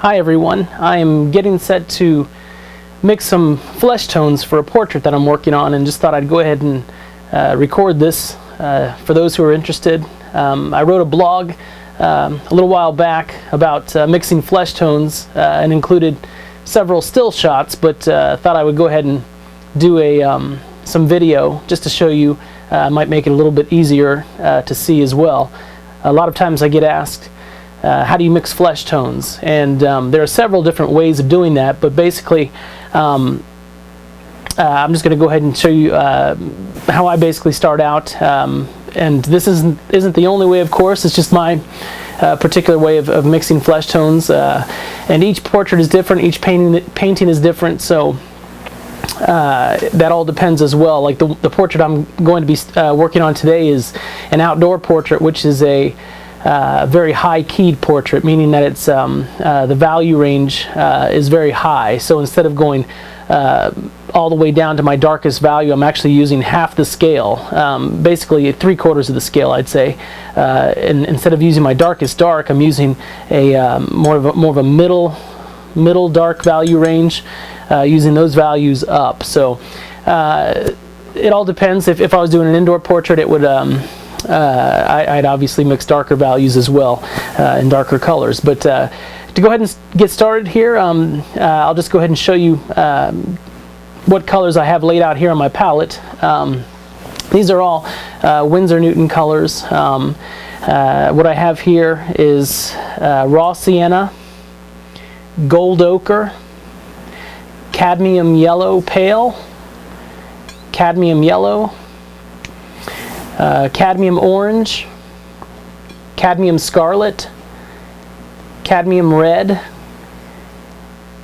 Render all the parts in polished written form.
Hi everyone, I am getting set to mix some flesh tones for a portrait that I'm working on, and just thought I'd go ahead and record this for those who are interested. I wrote a blog a little while back about mixing flesh tones and included several still shots, but thought I would go ahead and do some video just to show you. Might make it a little bit easier to see as well. A lot of times I get asked, how do you mix flesh tones? And there are several different ways of doing that, but basically I'm just going to go ahead and show you how I basically start out. And this isn't the only way, of course. It's just my particular way of mixing flesh tones. And each portrait is different, each painting is different, so that all depends as well. Like the portrait I'm going to be working on today is an outdoor portrait, which is a very high-keyed portrait, meaning that it's the value range is very high. So instead of going all the way down to my darkest value, I'm actually using half the scale, basically 3/4 of the scale, I'd say. And instead of using my darkest dark, I'm using a more of a middle dark value range, using those values up. So it all depends. If I was doing an indoor portrait, it would I'd obviously mix darker values as well, in darker colors. But to go ahead and get started here, I'll just go ahead and show you what colors I have laid out here on my palette. These are all Winsor Newton colors. What I have here is raw sienna, gold ochre, cadmium yellow pale, cadmium yellow, cadmium orange, cadmium scarlet, cadmium red,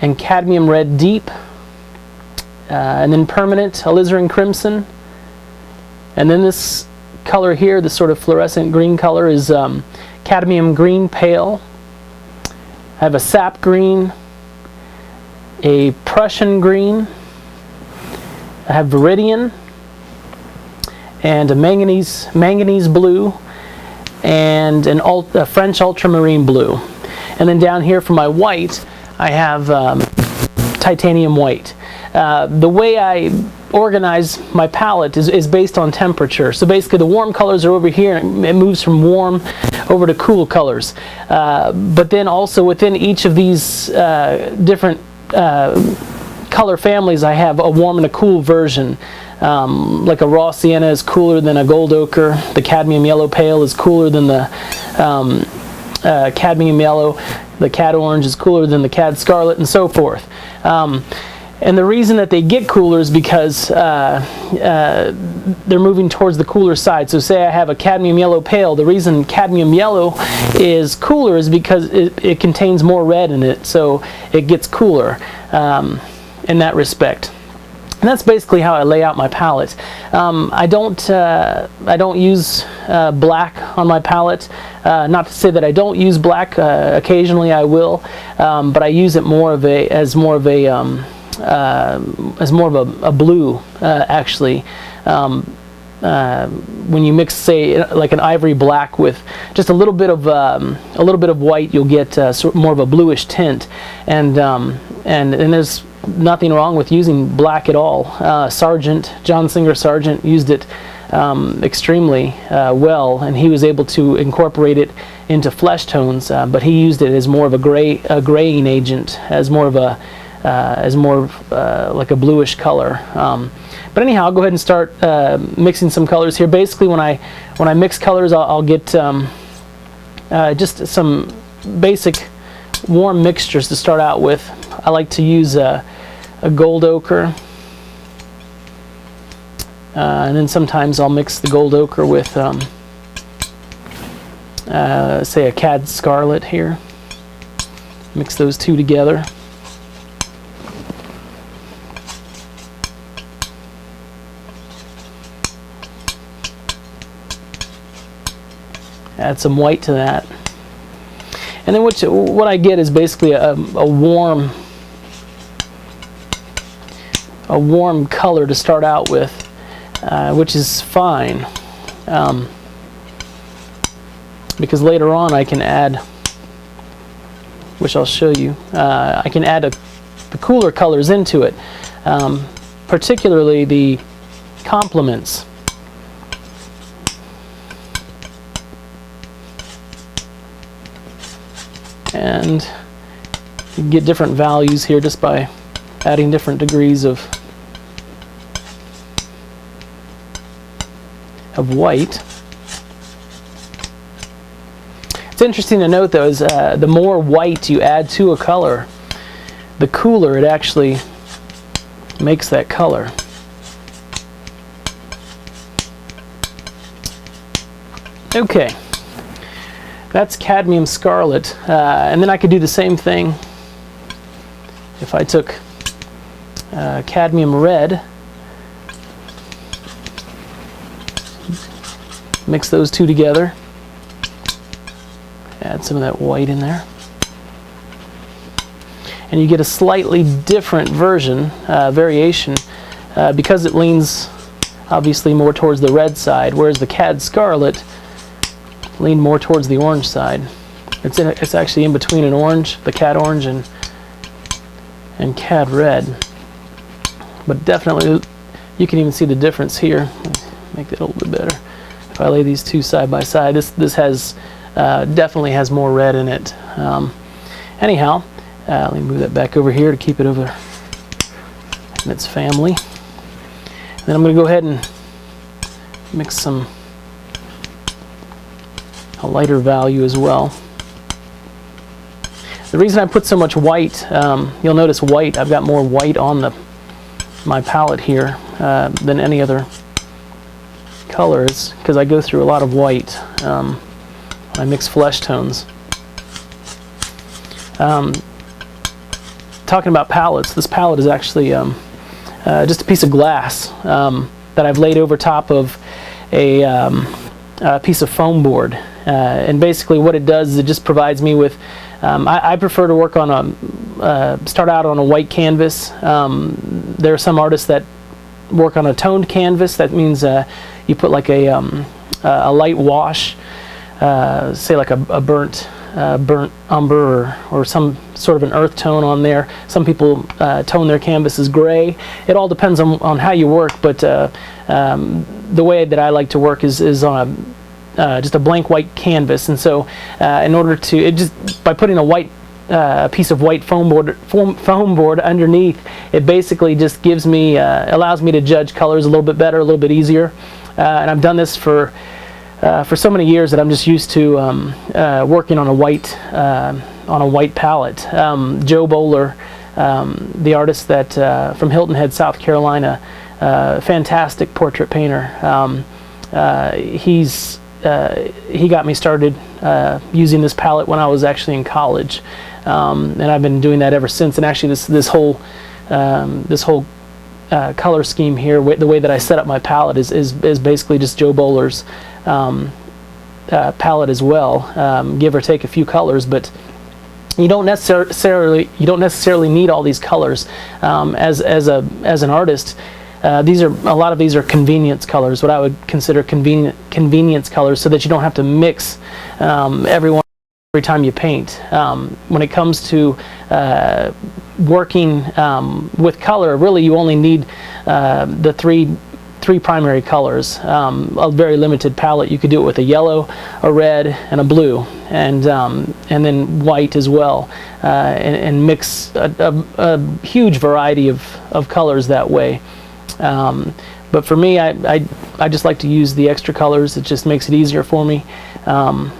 and cadmium red deep, and then permanent alizarin crimson. And then this color here, this sort of fluorescent green color, is cadmium green pale. I have a sap green, a Prussian green, I have viridian, and a manganese blue, and a French ultramarine blue. And then down here for my white, I have titanium white. The way I organize my palette is based on temperature. So basically the warm colors are over here, and it moves from warm over to cool colors. But then also within each of these different color families, I have a warm and a cool version. Like a raw sienna is cooler than a gold ochre. The cadmium yellow pale is cooler than the cadmium yellow. The cad orange is cooler than the cad scarlet, and so forth. And the reason that they get cooler is because they're moving towards the cooler side. So say I have a cadmium yellow pale. The reason cadmium yellow is cooler is because it contains more red in it, so it gets cooler in that respect. And that's basically how I lay out my palette. I don't use black on my palette. Not to say that I don't use black. Occasionally I will, but I use it as more of a blue, actually. When you mix, say, like an ivory black with just a little bit of white, you'll get more of a bluish tint. And there's nothing wrong with using black at all. John Singer Sargent used it extremely well, and he was able to incorporate it into flesh tones. But he used it as more of a graying agent, as more of like a bluish color. But anyhow, I'll go ahead and start mixing some colors here. Basically, when I mix colors, I'll get just some basic warm mixtures to start out with. I like to use a gold ochre, and then sometimes I'll mix the gold ochre with say a cad scarlet here. Mix those two together. Add some white to that. And then what I get is basically a warm color to start out with, which is fine. because later on I can add which I'll show you. I can add the cooler colors into it, particularly the complements. And you can get different values here just by adding different degrees of white. It's interesting to note, though, is the more white you add to a color, the cooler it actually makes that color. Okay, that's cadmium scarlet, and then I could do the same thing if I took cadmium red, mix those two together, add some of that white in there, and you get a slightly different version, variation, because it leans obviously more towards the red side, whereas the cad scarlet leaned more towards the orange side. It's actually in between an orange, the cad orange, and cad red. But definitely, you can even see the difference here. Make that a little bit better. If I lay these two side by side, this has definitely has more red in it. Anyhow, let me move that back over here to keep it over in its family. And then I'm going to go ahead and mix a lighter value as well. The reason I put so much white, you'll notice white, I've got more white on my palette here than any other colors, because I go through a lot of white when I mix flesh tones. Talking about palettes, this palette is actually just a piece of glass that I've laid over top of a piece of foam board, and basically what it does is it just provides me with I prefer to work on start out on a white canvas. There are some artists that work on a toned canvas. That means you put like a light wash, say like a burnt umber or some sort of an earth tone on there. Some people tone their canvases gray. It all depends on how you work, but the way that I like to work is on just a blank white canvas. And so in order to, by putting a white piece of white foam board underneath, it basically just gives me, allows me to judge colors a little bit better, a little bit easier. And I've done this for so many years that I'm just used to working on a white palette. Joe Bowler, the artist that from Hilton Head, South Carolina, fantastic portrait painter. He got me started using this palette when I was actually in college, and I've been doing that ever since. And actually, this whole color scheme here, the way that I set up my palette is basically just Joe Bowler's palette as well, give or take a few colors, but you don't necessarily need all these colors. As an artist, a lot of these are convenience colors, what I would consider convenience colors, so that you don't have to mix every time you paint. When it comes to working with color, really you only need the three primary colors. A very limited palette. You could do it with a yellow, a red, and a blue, and then white as well, and mix a huge variety of colors that way. But for me, I just like to use the extra colors. It just makes it easier for me, and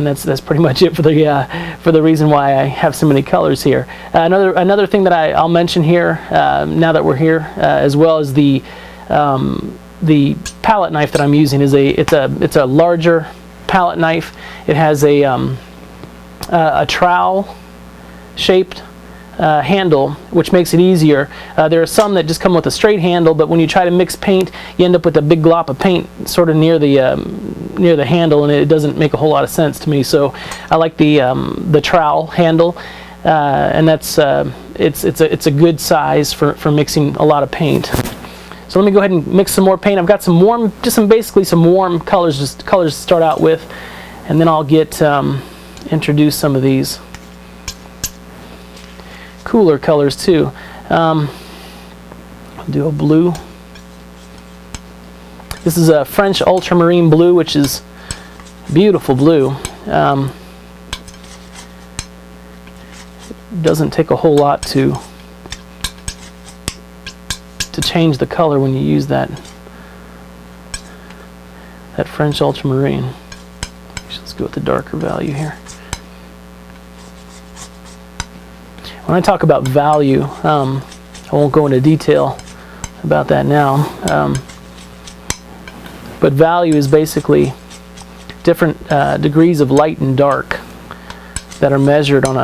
that's pretty much it for the reason why I have so many colors here. Another thing that I'll mention here, now that we're here, as well as the palette knife that I'm using it's a larger palette knife. It has a trowel shaped handle, which makes it easier. There are some that just come with a straight handle, but when you try to mix paint, you end up with a big glop of paint sort of near the handle, and it doesn't make a whole lot of sense to me. So I like the trowel handle, and that's it's a good size for mixing a lot of paint. So let me go ahead and mix some more paint. I've got basically some warm colors to start out with, and then I'll get introduce some of these cooler colors too. I'll do a blue. This is a French ultramarine blue, which is beautiful blue. Doesn't take a whole lot to change the color when you use that French ultramarine. Let's go with the darker value here. When I talk about value, I won't go into detail about that now, but value is basically different degrees of light and dark that are measured on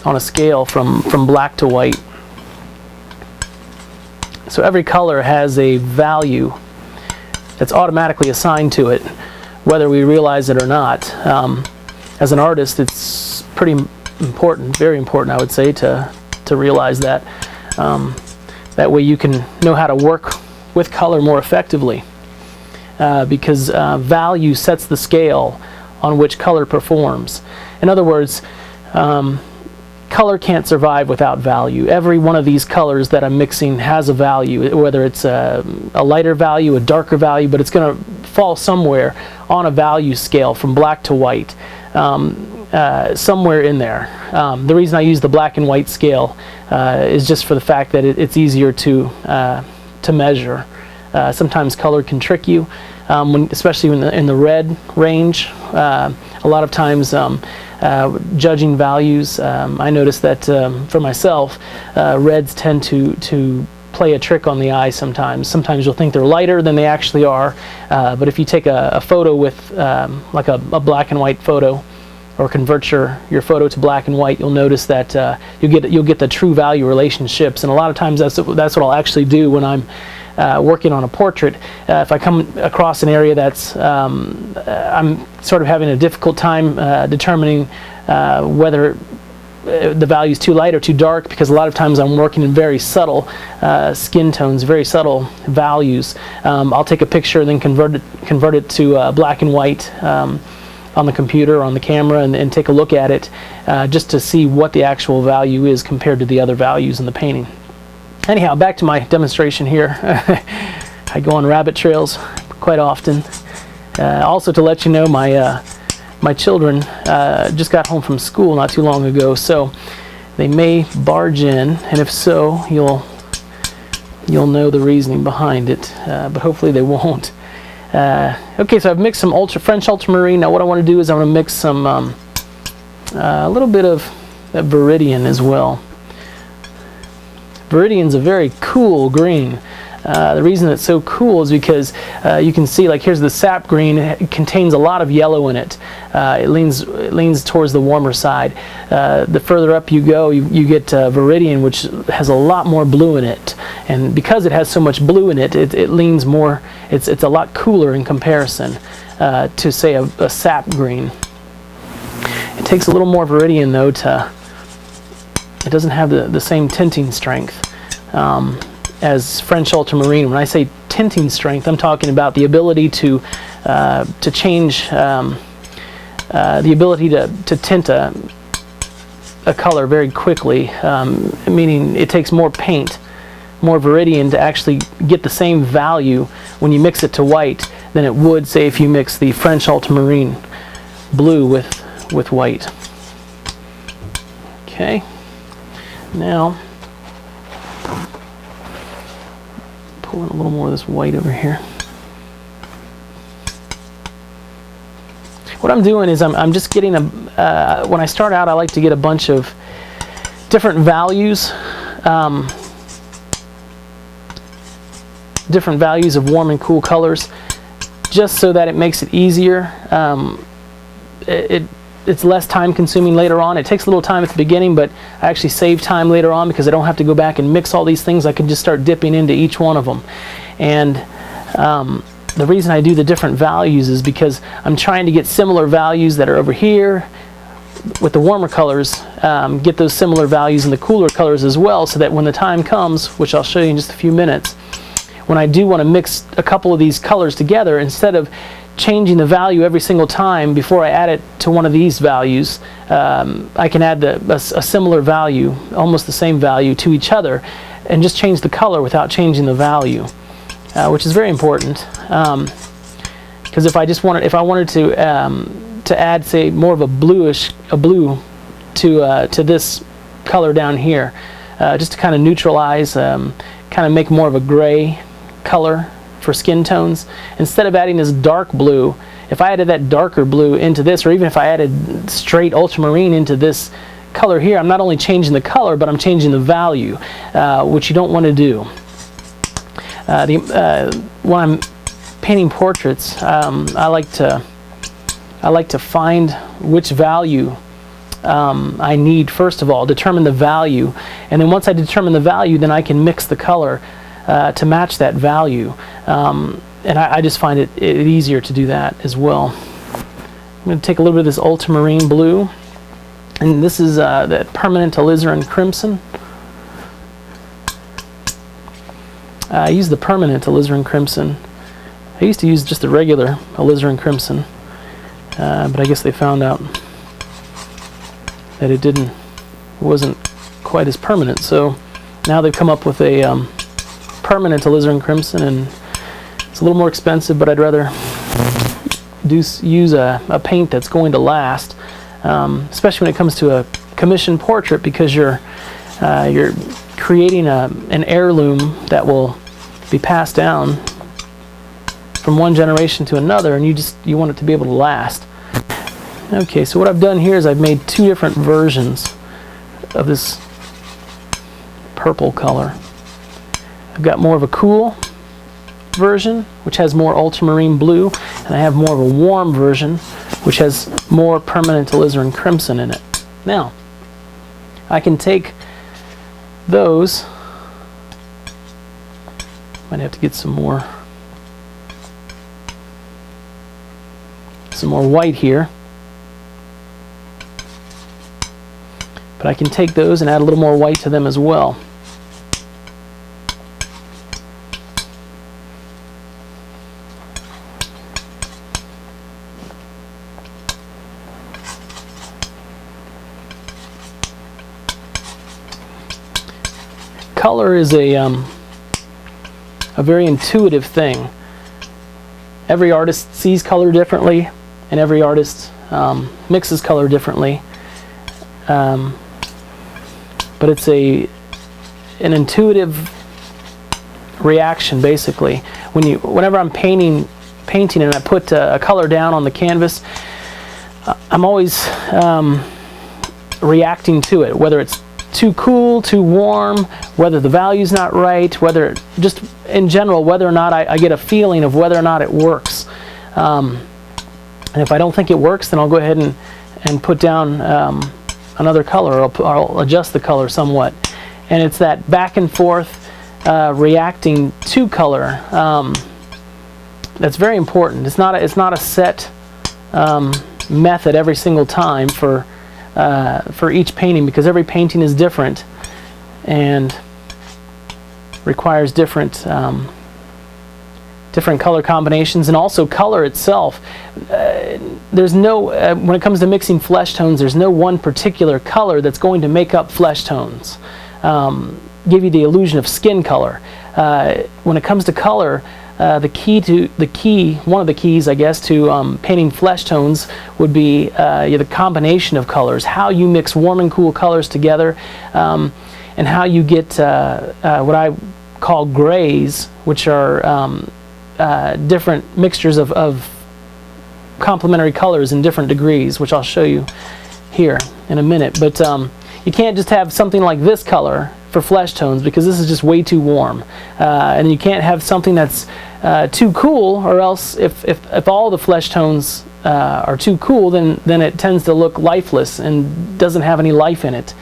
a scale from black to white. So every color has a value that's automatically assigned to it, whether we realize it or not. As an artist, it's pretty important, very important, I would say, to realize that. That way you can know how to work with color more effectively, because value sets the scale on which color performs. In other words, color can't survive without value. Every one of these colors that I'm mixing has a value, whether it's a lighter value, a darker value, but it's going to fall somewhere on a value scale from black to white, somewhere in there. The reason I use the black and white scale is just for the fact that it's easier to measure. Sometimes color can trick you, especially in the red range. A lot of times judging values, I notice that for myself, reds tend to play a trick on the eye sometimes. Sometimes you'll think they're lighter than they actually are, but if you take a photo with like a black and white photo, or convert your photo to black and white, you'll notice that you'll get the true value relationships. And a lot of times that's what I'll actually do when I'm working on a portrait. If I come across an area that's I'm sort of having a difficult time determining whether the value is too light or too dark, because a lot of times I'm working in very subtle skin tones, very subtle values. I'll take a picture and then convert it to black and white on the computer or on the camera, and take a look at it just to see what the actual value is compared to the other values in the painting. Anyhow, back to my demonstration here. I go on rabbit trails quite often. Also, to let you know, my children just got home from school not too long ago, so they may barge in, and if so, you'll know the reasoning behind it, but hopefully they won't. Okay, so I've mixed some French ultramarine. Now what I want to do is I want to mix some a little bit of that Viridian as well. Viridian's a very cool green. The reason it's so cool is because you can see, like, here's the sap green. It contains a lot of yellow in it. It leans towards the warmer side. The further up you go, you get Viridian, which has a lot more blue in it. And because it has so much blue in it, it leans more. It's a lot cooler in comparison to, say, a sap green. It takes a little more Viridian, though. It doesn't have the same tinting strength as French ultramarine. When I say tinting strength, I'm talking about the ability to change, the ability to tint a color very quickly, meaning it takes more paint, more Viridian to actually get the same value when you mix it to white than it would, say, if you mix the French ultramarine blue with white. Okay, now pull in a little more of this white over here. What I'm doing is I'm just getting when I start out, I like to get a bunch of different values, of warm and cool colors, just so that it makes it easier. It's less time consuming later on. It takes a little time at the beginning, but I actually save time later on because I don't have to go back and mix all these things. I can just start dipping into each one of them. And the reason I do the different values is because I'm trying to get similar values that are over here with the warmer colors, get those similar values in the cooler colors as well, so that when the time comes, which I'll show you in just a few minutes, when I do want to mix a couple of these colors together, instead of changing the value every single time before I add it to one of these values, I can add a similar value, almost the same value, to each other, and just change the color without changing the value, which is very important. Because if I wanted to add, say, more of a blue to this color down here, just to kind of neutralize, kind of make more of a gray color for skin tones. Instead of adding this dark blue, if I added that darker blue into this, or even if I added straight ultramarine into this color here, I'm not only changing the color, but I'm changing the value, which you don't want to do. When I'm painting portraits, I like to find which value I need first of all, determine the value, and then once I determine the value, then I can mix the color to match that value, and I just find it easier to do that as well. I'm going to take a little bit of this ultramarine blue, and this is that permanent alizarin crimson. I use the permanent alizarin crimson. I used to use just the regular alizarin crimson, but I guess they found out that it wasn't quite as permanent, so now they've come up with a permanent alizarin crimson, and it's a little more expensive, but I'd rather use a paint that's going to last, especially when it comes to a commissioned portrait, because you're creating an heirloom that will be passed down from one generation to another, and you want it to be able to last. Okay, so what I've done here is I've made two different versions of this purple color. I've got more of a cool version, which has more ultramarine blue, and I have more of a warm version, which has more permanent alizarin crimson in it. Now, I can take those, might have to get some more white here, but I can take those and add a little more white to them as well. Color is a very intuitive thing. Every artist sees color differently, and every artist mixes color differently. But it's an intuitive reaction, basically. Whenever I'm painting and I put a color down on the canvas, I'm always reacting to it, whether it's too cool, too warm, whether the value's not right, whether, just in general, whether or not I get a feeling of whether or not it works. And if I don't think it works, then I'll go ahead and put down another color, or I'll adjust the color somewhat. And it's that back and forth reacting to color that's very important. It's not a set method every single time for each painting, because every painting is different and requires different color combinations, and also color itself. There's no when it comes to mixing flesh tones, there's no one particular color that's going to make up flesh tones, give you the illusion of skin color. When it comes to color, one of the keys, I guess, to painting flesh tones would be the combination of colors, how you mix warm and cool colors together, and how you get what I call grays, which are different mixtures of complementary colors in different degrees, which I'll show you here in a minute. But you can't just have something like this color for flesh tones, because this is just way too warm, and you can't have something that's too cool, or else if all the flesh tones are too cool, then it tends to look lifeless and doesn't have any life in it.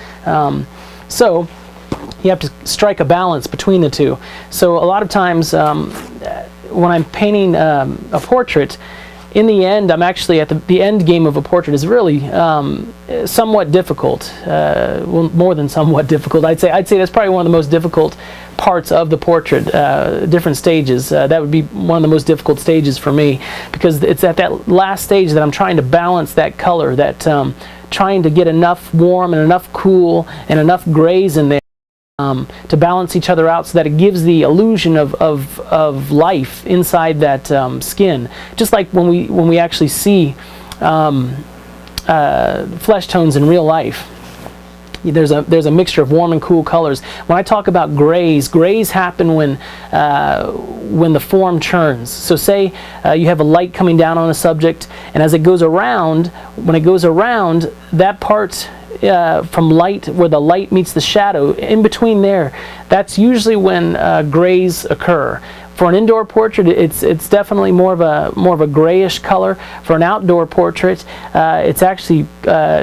So you have to strike a balance between the two. So a lot of times when I'm painting a portrait, in the end, I'm actually at the end game of a portrait is really somewhat difficult. Well, more than somewhat difficult. I'd say that's probably one of the most difficult parts of the portrait, different stages. That would be one of the most difficult stages for me, because it's at that last stage that I'm trying to balance that color, that trying to get enough warm and enough cool and enough grays in there to balance each other out, so that it gives the illusion of life inside that skin. Just like when we actually see flesh tones in real life. There's a mixture of warm and cool colors. When I talk about grays happen when the form churns. So say you have a light coming down on a subject, and as it goes around, when it goes around, that part from light, where the light meets the shadow, in between there, that's usually when grays occur. For an indoor portrait, it's definitely more of a grayish color. For an outdoor portrait, it's actually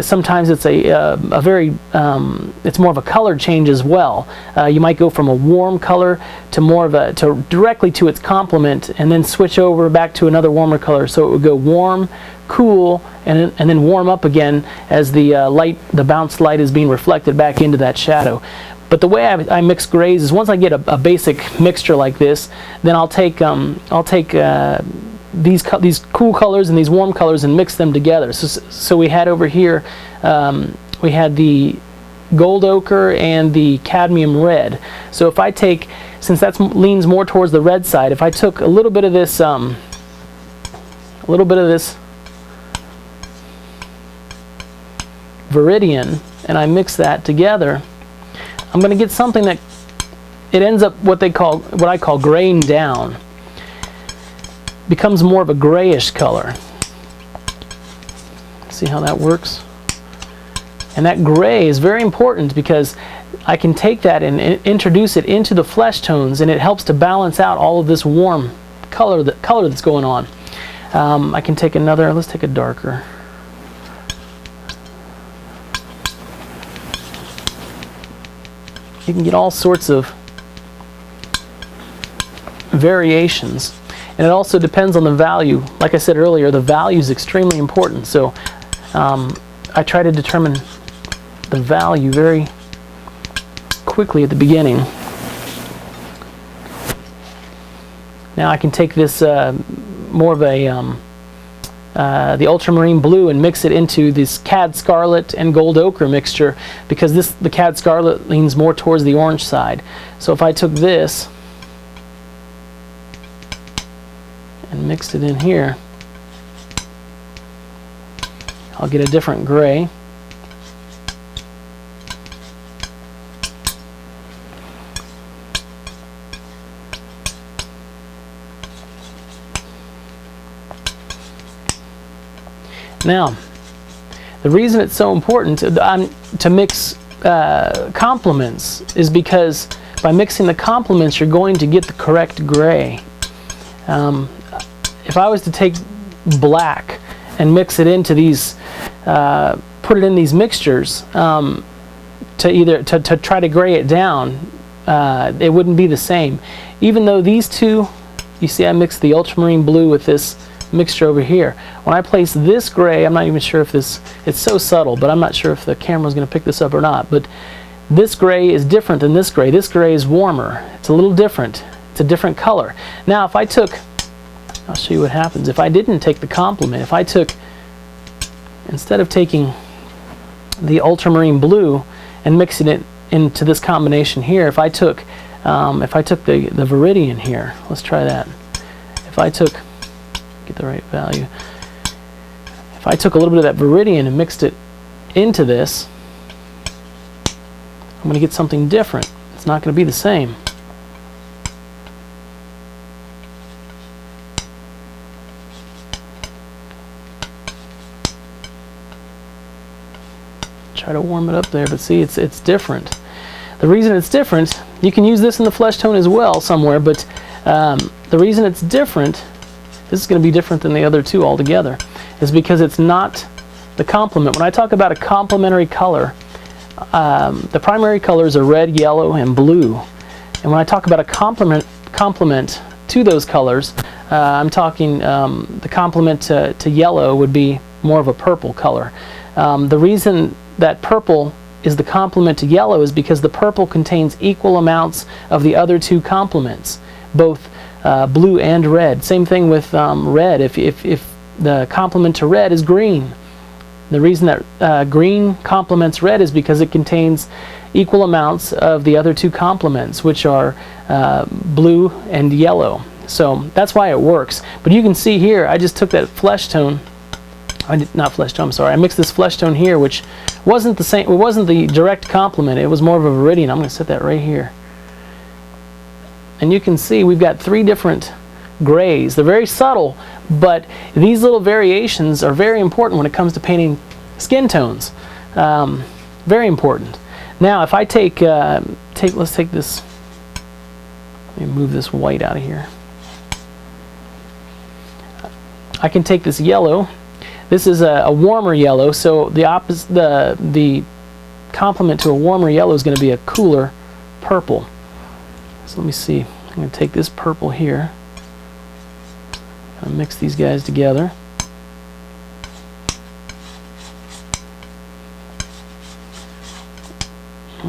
sometimes it's a very it's more of a color change as well. You might go from a warm color to more of to directly to its complement, and then switch over back to another warmer color. So it would go warm, cool, and then warm up again as the bounced light is being reflected back into that shadow. But the way I mix grays is, once I get a basic mixture like this, then I'll take these cool colors and these warm colors and mix them together. So we had over here, we had the gold ochre and the cadmium red. So if I take, since that leans more towards the red side, if I took a little bit of this Viridian and I mix that together, I'm going to get something that it ends up what I call graying down. Becomes more of a grayish color. See how that works? And that gray is very important, because I can take that and introduce it into the flesh tones, and it helps to balance out all of this warm color that's going on. I can take another. Let's take a darker. You can get all sorts of variations, and it also depends on the value. Like I said earlier, the value is extremely important. So I try to determine the value very quickly at the beginning. Now I can take this more of the ultramarine blue and mix it into this cad scarlet and gold ochre mixture, because the cad scarlet leans more towards the orange side. So if I took this and mixed it in here, I'll get a different gray. Now, the reason it's so important to mix complements is because by mixing the complements, you're going to get the correct gray. If I was to take black and mix it into these, put it in these mixtures to try to gray it down, it wouldn't be the same. Even though these two, you see I mixed the ultramarine blue with this mixture over here. When I place this gray, I'm not even sure if it's so subtle, but I'm not sure if the camera's going to pick this up or not, but this gray is different than this gray. This gray is warmer. It's a little different. It's a different color. Now if I took, I'll show you what happens if I didn't take the complement. If I took, instead of taking the ultramarine blue and mixing it into this combination here, if I took the Viridian here, let's try that. If I took, get the right value. If I took a little bit of that Viridian and mixed it into this, I'm going to get something different. It's not going to be the same. Try to warm it up there, but see, it's different. The reason it's different, you can use this in the flesh tone as well somewhere, but the reason it's different, this is going to be different than the other two altogether, is because it's not the complement. When I talk about a complementary color, the primary colors are red, yellow, and blue. And when I talk about a complement to those colors, I'm talking the complement to yellow would be more of a purple color. The reason that purple is the complement to yellow is because the purple contains equal amounts of the other two complements, both blue and red. Same thing with red. If the complement to red is green, the reason that green complements red is because it contains equal amounts of the other two complements, which are blue and yellow. So that's why it works. But you can see here, I just took that flesh tone. Not flesh tone, I'm sorry. I mixed this flesh tone here, which wasn't the same. It wasn't the direct complement. It was more of a viridian. I'm going to set that right here. And you can see we've got 3 different grays. They're very subtle, but these little variations are very important when it comes to painting skin tones. Very important. Now, if I let's take this. Let me move this white out of here. I can take this yellow. This is a warmer yellow, so the complement to a warmer yellow is going to be a cooler purple. So let me see. I'm going to take this purple here and mix these guys together.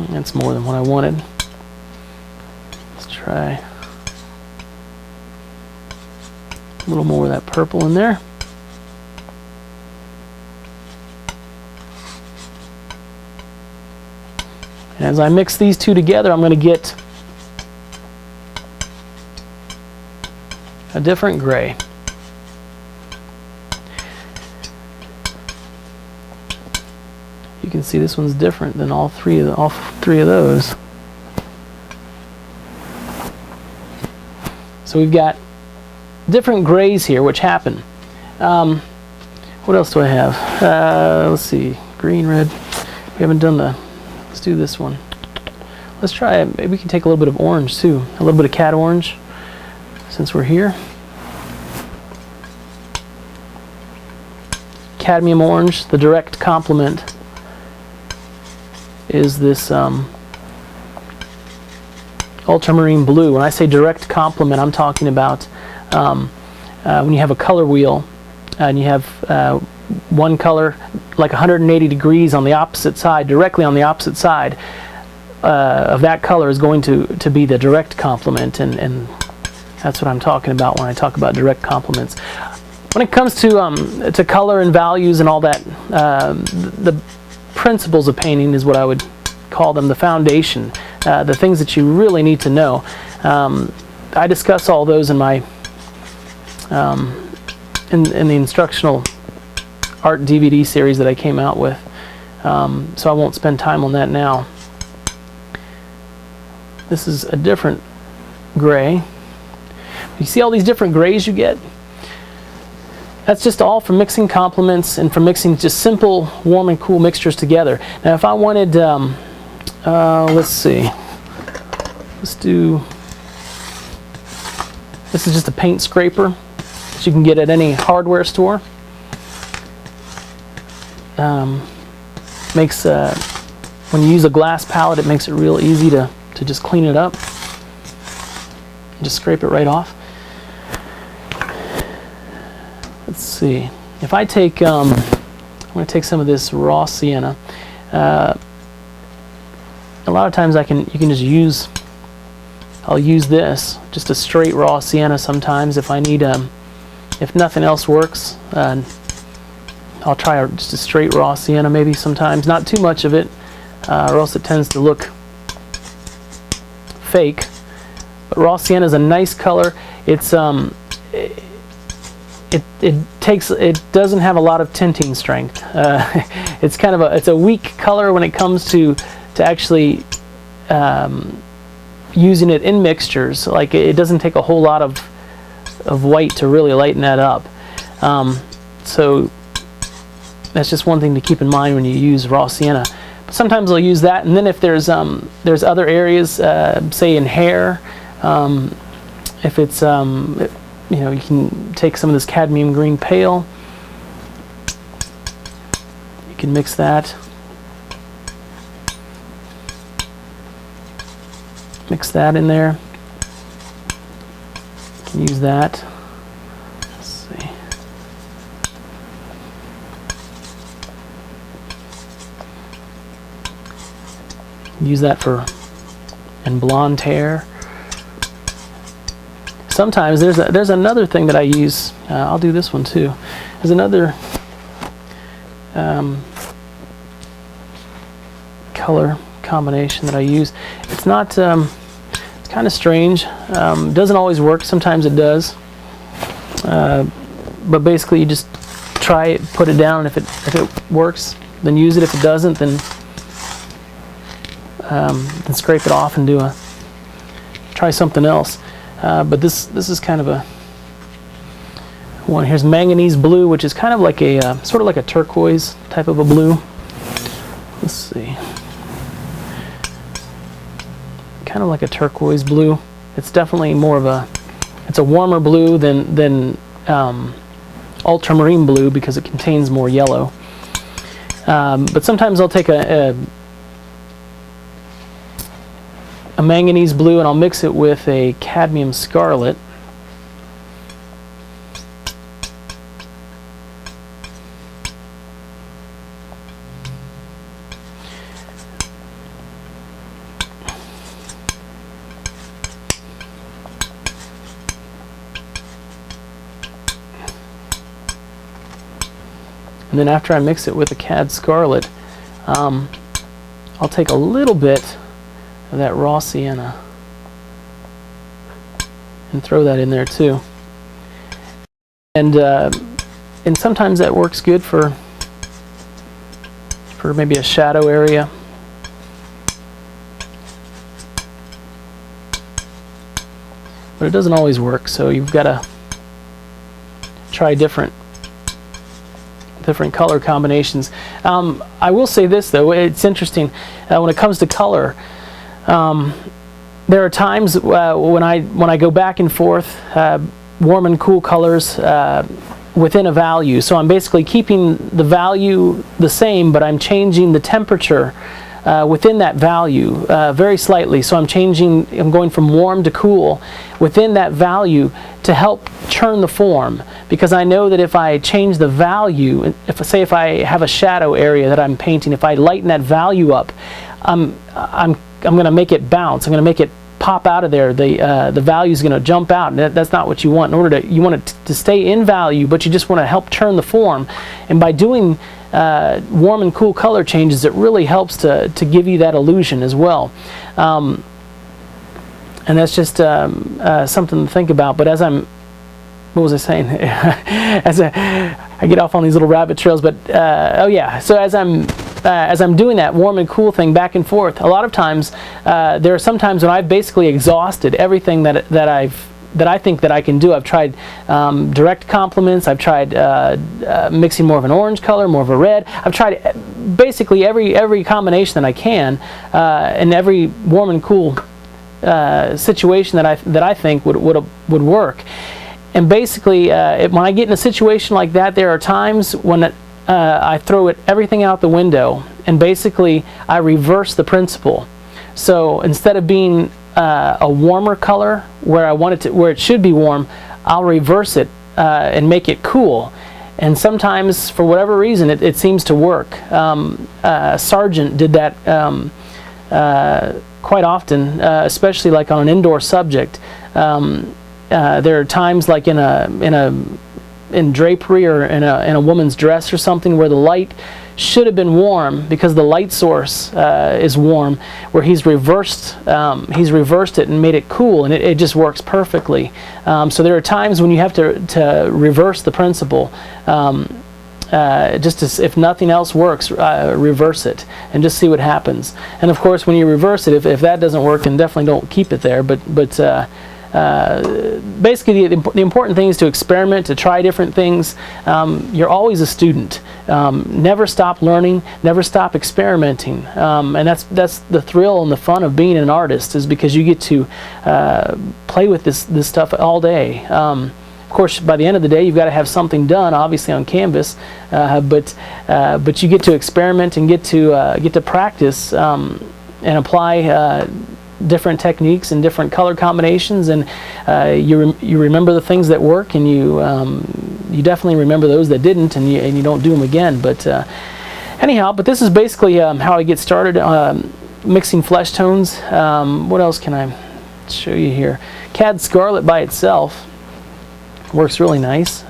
That's more than what I wanted. Let's try a little more of that purple in there. And as I mix these two together, I'm going to get a different gray. You can see this one's different than all three of those. So we've got different grays here, which happen. What else do I have? Let's see, green, red. We haven't done the. Let's do this one. Let's try. Maybe we can take a little bit of orange too, a little bit of cat orange, since we're here. Cadmium orange, the direct complement is this ultramarine blue. When I say direct complement, I'm talking about when you have a color wheel and you have one color like 180 degrees on the opposite side, directly on the opposite side of that color is going to be the direct complement, and that's what I'm talking about when I talk about direct complements. When it comes to color and values and all that, the principles of painting is what I would call them, the foundation, the things that you really need to know. I discuss all those in my in the instructional art DVD series that I came out with, so I won't spend time on that now. This is a different gray. You see all these different grays you get? That's just all from mixing complements and from mixing just simple warm and cool mixtures together. Now if I wanted, let's see, let's do, this is just a paint scraper that you can get at any hardware store. Makes, when you use a glass palette, it makes it real easy to just clean it up. Just scrape it right off. Let's see. If I take, I'm going to take some of this raw sienna. A lot of times you can just use, I'll use this, just a straight raw sienna sometimes if I need, if nothing else works. I'll try just a straight raw sienna maybe sometimes, not too much of it, or else it tends to look fake. But raw sienna is a nice color. It's it doesn't have a lot of tinting strength. It's kind of it's a weak color when it comes to actually using it in mixtures. Like it doesn't take a whole lot of white to really lighten that up. So that's just one thing to keep in mind when you use raw sienna. But sometimes I'll use that, and then if there's other areas, say in hair, if it's you know, you can take some of this cadmium green pale. You can mix that. Mix that in there. You can use that. Let's see. Use that for in blonde hair. Sometimes there's another thing that I use. I'll do this one too. There's another color combination that I use. It's not. It's kind of strange. Doesn't always work. Sometimes it does. But basically, you just try it, put it down, and if it works, then use it. If it doesn't, then scrape it off and try something else. But this is kind of a one. Here's manganese blue, which is kind of like a sort of like a turquoise type of a blue. Let's see, kind of like a turquoise blue. It's definitely more of it's a warmer blue than ultramarine blue because it contains more yellow. But sometimes I'll take a manganese blue and I'll mix it with a cadmium scarlet. And then after I mix it with the Cad Scarlet, I'll take a little bit of that raw sienna and throw that in there too. And sometimes that works good for maybe a shadow area. But it doesn't always work, so you've got to try different color combinations. I will say this though, it's interesting when it comes to color. There are times when I go back and forth, warm and cool colors within a value. So I'm basically keeping the value the same, but I'm changing the temperature within that value very slightly. So I'm going from warm to cool within that value to help turn the form, because I know that if I change the value, if I have a shadow area that I'm painting, if I lighten that value up, I'm going to make it bounce. I'm going to make it pop out of there. The value is going to jump out, and that's not what you want. You want it to stay in value, but you just want to help turn the form. And by doing warm and cool color changes, it really helps to give you that illusion as well. And that's just something to think about. But what was I saying? I get off on these little rabbit trails, but oh yeah. So as I'm doing that warm and cool thing back and forth, a lot of times there are some times when I've basically exhausted everything that I think that I can do. I've tried direct complements. I've tried mixing more of an orange color, more of a red. I've tried basically every combination that I can, and every warm and cool situation that I think would work. And basically, when I get in a situation like that, there are times when I throw everything out the window, and basically I reverse the principle. So instead of being a warmer color where it should be warm, I'll reverse it and make it cool. And sometimes, for whatever reason, it seems to work. Sargent did that quite often, especially like on an indoor subject. There are times like in drapery or in a woman's dress or something where the light should have been warm because the light source is warm, where he's reversed it and made it cool, and it just works perfectly. So there are times when you have to reverse the principle. Just as if nothing else works, reverse it and just see what happens. And of course, when you reverse it, if that doesn't work, then definitely don't keep it there. But basically, the important thing is to experiment, to try different things. You're always a student. Never stop learning. Never stop experimenting. And that's the thrill and the fun of being an artist, is because you get to play with this stuff all day. Of course, by the end of the day, you've got to have something done, obviously on canvas. But you get to experiment and get to practice and apply different techniques and different color combinations, and you remember the things that work, and you definitely remember those that didn't, and you don't do them again. But anyhow, this is basically how I get started. mixing flesh tones. What else can I show you here? Cad Scarlet by itself works really nice.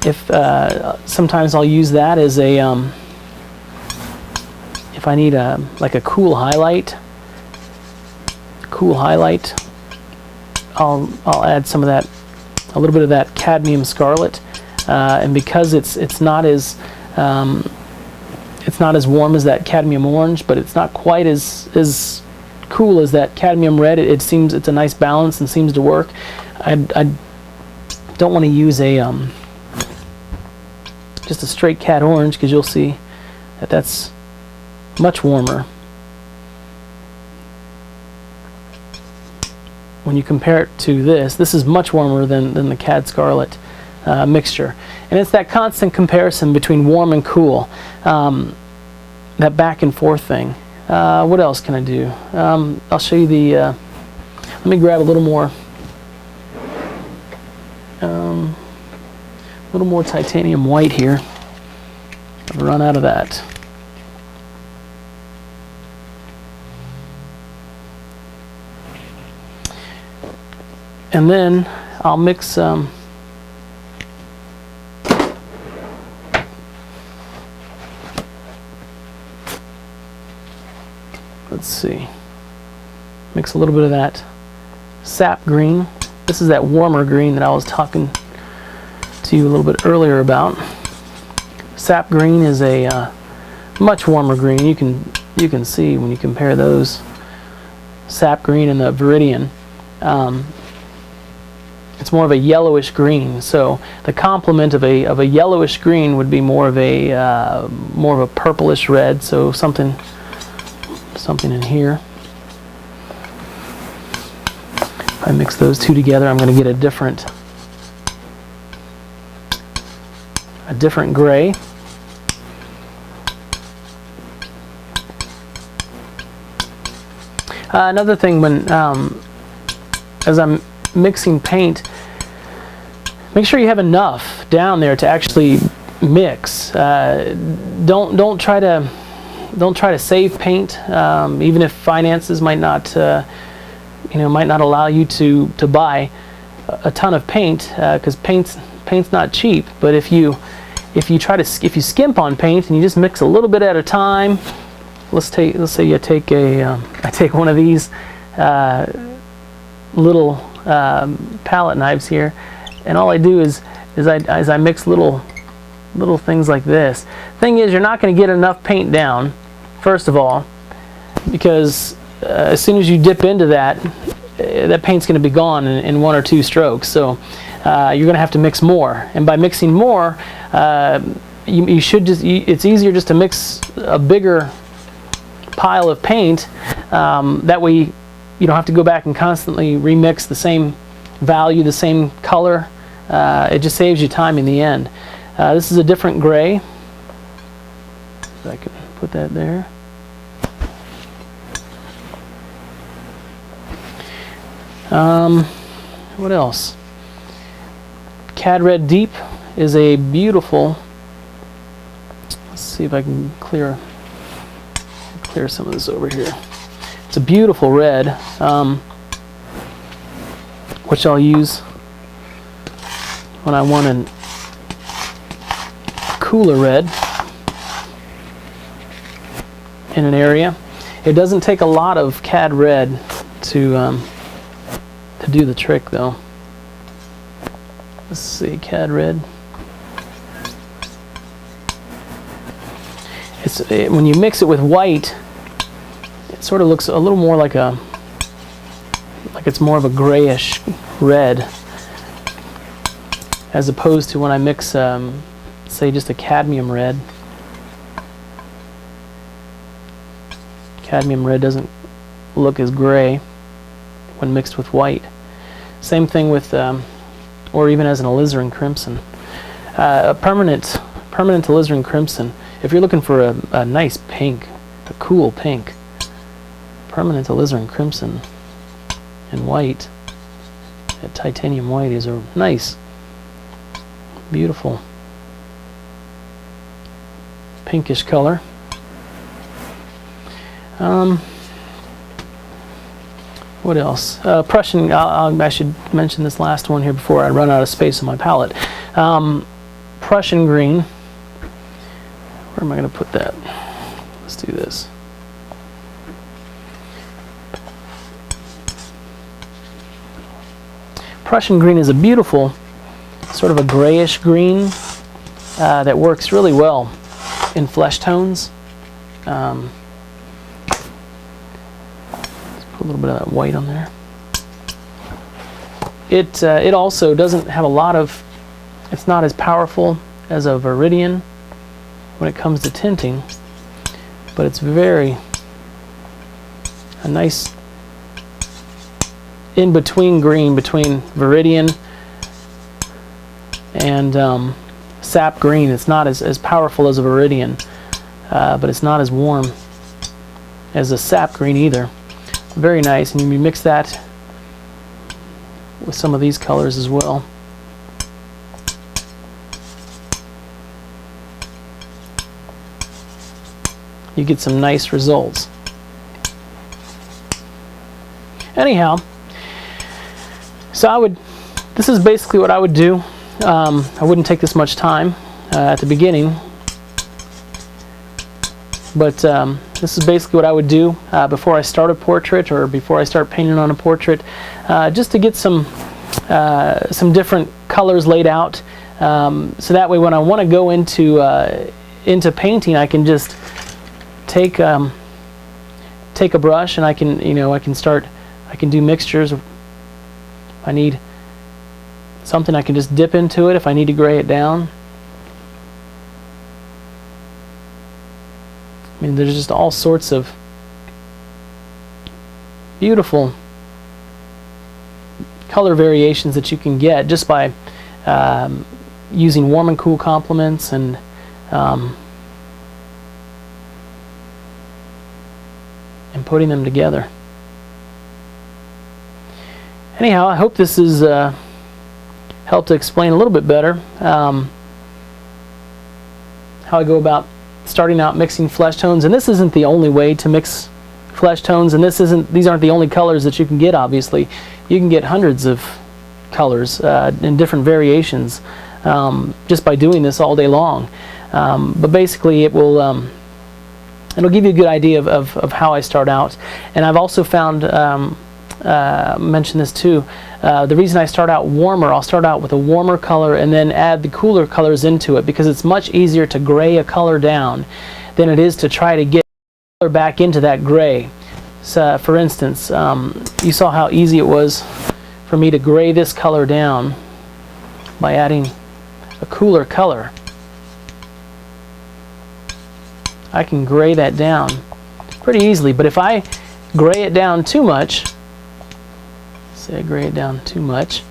If sometimes I'll use that as a if I need a like a cool highlight. I'll add some of that, a little bit of that cadmium scarlet, and because it's not as warm as that cadmium orange, but it's not quite as cool as that cadmium red. It seems it's a nice balance and seems to work. I don't want to use a just a straight cad orange, because you'll see that that's much warmer when you compare it to this. This is much warmer than the Cad Scarlet mixture, and it's that constant comparison between warm and cool, that back and forth thing. What else can I do? I'll show you the let me grab a little more titanium white here. I've run out of that. And then I'll mix let's see, mix a little bit of that sap green. This is that warmer green that I was talking to you a little bit earlier about. Sap green is a much warmer green. You can see when you compare those, sap green and the Viridian. It's more of a yellowish green. So the complement of a yellowish green would be more of a purplish red. So something in here. If I mix those two together, I'm going to get a different gray. Another thing, when as I'm mixing paint, make sure you have enough down there to actually mix. Don't try to save paint, even if finances might not allow you to buy a ton of paint, because paint's not cheap. But if you skimp on paint and you just mix a little bit at a time, let's say you take I take one of these little palette knives here, and all I do is I mix little things like this. Thing is, you're not going to get enough paint down, first of all, because as soon as you dip into that paint's going to be gone in one or two strokes. So you're going to have to mix more, and by mixing more, you should it's easier just to mix a bigger pile of paint. That way you don't have to go back and constantly remix the same value, the same color. It just saves you time in the end. This is a different gray. So I can put that there. What else? Cad Red Deep is a beautiful, let's see if I can clear some of this over here. It's a beautiful red, which I'll use when I want a cooler red in an area. It doesn't take a lot of Cad Red to do the trick, though. Let's see, Cad Red. When you mix it with white, it sort of looks a little more like it's more of a grayish red, as opposed to when I mix, say, just a cadmium red. Cadmium red doesn't look as gray when mixed with white. Same thing with, or even as an alizarin crimson. A permanent alizarin crimson, if you're looking for a nice pink, a cool pink, permanent alizarin crimson and white, that titanium white is a nice, beautiful pinkish color. What else? Prussian, I should mention this last one here before I run out of space on my palette. Prussian green. Where am I going to put that? Let's do this. Prussian green is a beautiful, sort of a grayish green that works really well in flesh tones. Let's put a little bit of that white on there. It also doesn't have a lot of, it's not as powerful as a Viridian when it comes to tinting, but it's a nice in-between green between Viridian and sap green. It's not as powerful as a Viridian, but it's not as warm as a sap green either. Very nice, and you mix that with some of these colors as well. You get some nice results. Anyhow, so this is basically what I would do. I wouldn't take this much time at the beginning, but this is basically what I would do before I start a portrait or before I start painting on a portrait, just to get some different colors laid out, so that way when I want to go into painting, I can just take a brush and I can do mixtures. If I need something, I can just dip into it if I need to gray it down. I mean, there's just all sorts of beautiful color variations that you can get just by using warm and cool complements and putting them together. Anyhow, I hope this has helped to explain a little bit better how I go about starting out mixing flesh tones. And this isn't the only way to mix flesh tones, and these aren't the only colors that you can get. Obviously, you can get hundreds of colors in different variations just by doing this all day long. But basically, it'll give you a good idea of how I start out. And I've also found, mention this too, the reason I start out warmer, I'll start out with a warmer color and then add the cooler colors into it, because it's much easier to gray a color down than it is to try to get color back into that gray. So, for instance, you saw how easy it was for me to gray this color down by adding a cooler color. I can gray that down pretty easily, but if I gray it down too much, say I gray it down too much,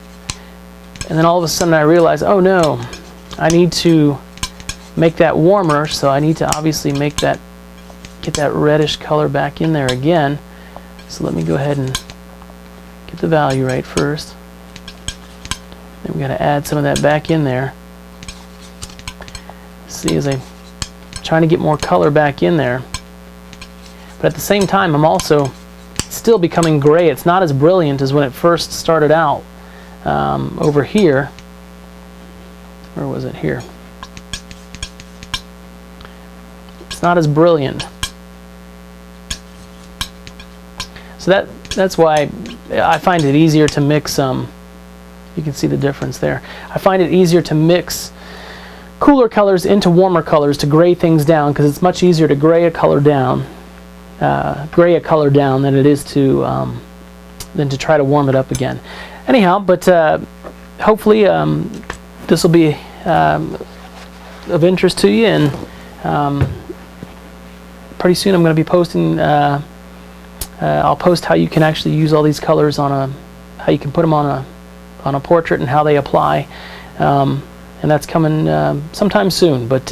and then all of a sudden I realize, oh no, I need to make that warmer, so I need to obviously get that reddish color back in there again. So let me go ahead and get the value right first. Then we got to add some of that back in there. See, as I'm trying to get more color back in there, but at the same time I'm also still becoming gray. It's not as brilliant as when it first started out over here. Where was it? Here. It's not as brilliant. So that's why I find it easier to mix. You can see the difference there. I find it easier to mix cooler colors into warmer colors to gray things down, because it's much easier to gray a color down than it is to try to warm it up again. Anyhow, but hopefully this will be of interest to you, and pretty soon I'm going to be posting. I'll post how you can actually use all these colors how you can put them on a portrait and how they apply, and that's coming sometime soon. But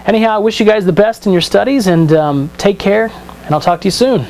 anyhow, I wish you guys the best in your studies, and take care, and I'll talk to you soon.